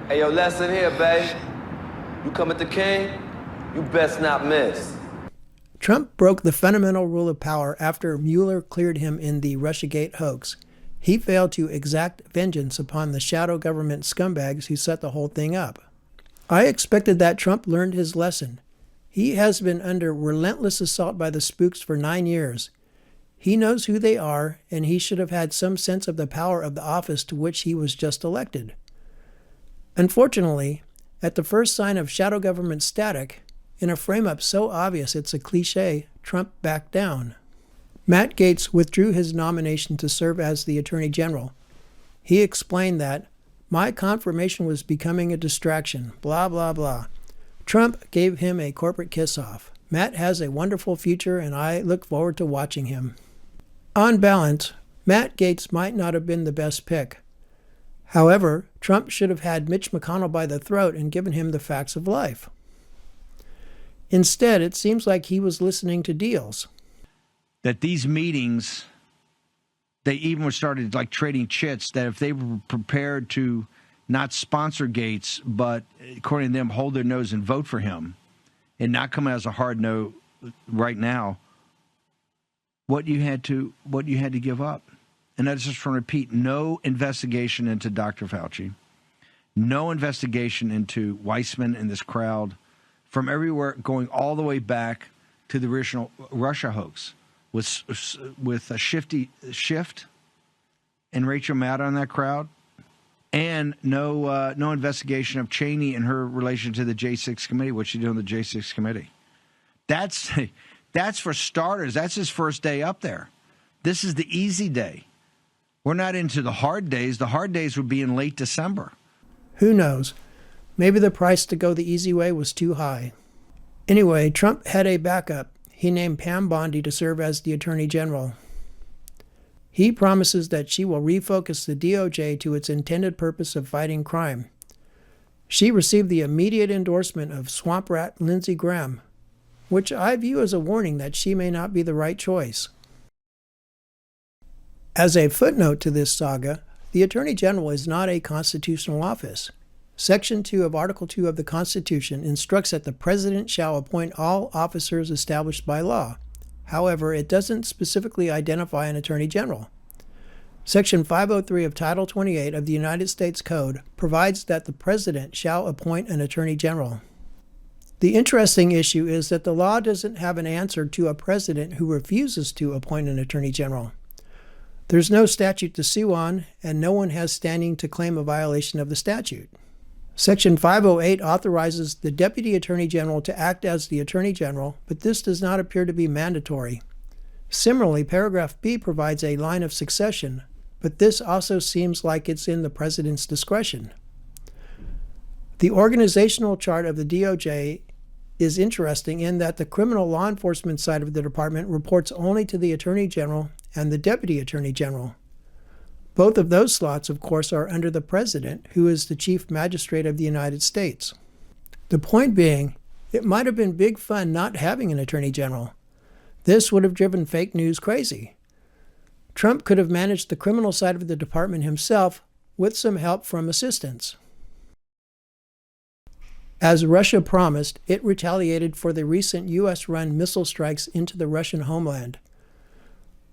Hey, yo, lesson here, babe. You come at the king, you best not miss. Trump broke the fundamental rule of power after Mueller cleared him in the Russiagate hoax. He failed to exact vengeance upon the shadow government scumbags who set the whole thing up. I expected that Trump learned his lesson. He has been under relentless assault by the spooks for 9 years. He knows who they are, and he should have had some sense of the power of the office to which he was just elected. Unfortunately, at the first sign of shadow government static, in a frame-up so obvious it's a cliche, Trump backed down. Matt Gaetz withdrew his nomination to serve as the Attorney General. He explained that, "My confirmation was becoming a distraction, blah, blah, blah." Trump gave him a corporate kiss-off. Matt has a wonderful future, and I look forward to watching him. On balance, Matt Gaetz might not have been the best pick. However, Trump should have had Mitch McConnell by the throat and given him the facts of life. Instead, it seems like he was listening to deals. That these meetings, they even started like trading chits, that if they were prepared to not sponsor Gaetz, but according to them, hold their nose and vote for him and not come out as a hard no right now, what you had to give up. And I just want to repeat, no investigation into Dr. Fauci, no investigation into Weissman and this crowd from everywhere, going all the way back to the original Russia hoax with a Shift and Rachel Maddow in that crowd, and no investigation of Cheney and her relation to the J6 committee, what she did on the J6 committee. That's for starters. That's his first day up there. This is the easy day. We're not into the hard days. The hard days would be in late December. Who knows? Maybe the price to go the easy way was too high. Anyway, Trump had a backup. He named Pam Bondi to serve as the Attorney General. He promises that she will refocus the DOJ to its intended purpose of fighting crime. She received the immediate endorsement of swamp rat Lindsey Graham, which I view as a warning that she may not be the right choice. As a footnote to this saga, the Attorney General is not a constitutional office. Section 2 of Article 2 of the Constitution instructs that the President shall appoint all officers established by law. However, it doesn't specifically identify an Attorney General. Section 503 of Title 28 of the United States Code provides that the President shall appoint an Attorney General. The interesting issue is that the law doesn't have an answer to a president who refuses to appoint an Attorney General. There's no statute to sue on, and no one has standing to claim a violation of the statute. Section 508 authorizes the Deputy Attorney General to act as the Attorney General, but this does not appear to be mandatory. Similarly, paragraph B provides a line of succession, but this also seems like it's in the President's discretion. The organizational chart of the DOJ is interesting in that the criminal law enforcement side of the department reports only to the Attorney General and the Deputy Attorney General. Both of those slots, of course, are under the President, who is the Chief Magistrate of the United States. The point being, it might have been big fun not having an Attorney General. This would have driven fake news crazy. Trump could have managed the criminal side of the department himself with some help from assistants. As Russia promised, it retaliated for the recent U.S.-run missile strikes into the Russian homeland.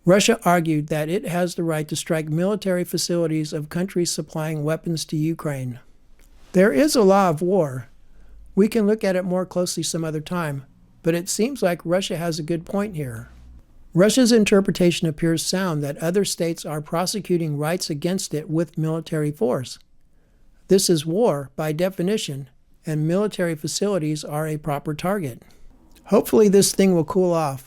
Russia argued that it has the right to strike military facilities of countries supplying weapons to Ukraine. There is a law of war. We can look at it more closely some other time, but it seems like Russia has a good point here. Russia's interpretation appears sound that other states are prosecuting rights against it with military force. This is war, by definition, and military facilities are a proper target. Hopefully this thing will cool off.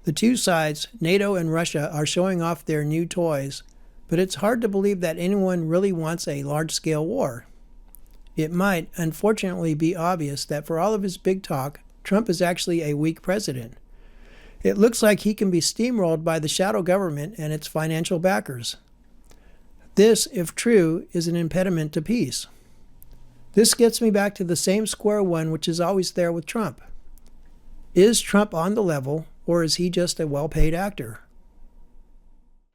The two sides, NATO and Russia, are showing off their new toys, but it's hard to believe that anyone really wants a large-scale war. It might, unfortunately, be obvious that for all of his big talk, Trump is actually a weak president. It looks like he can be steamrolled by the shadow government and its financial backers. This, if true, is an impediment to peace. This gets me back to the same square one which is always there with Trump. Is Trump on the level, or is he just a well-paid actor?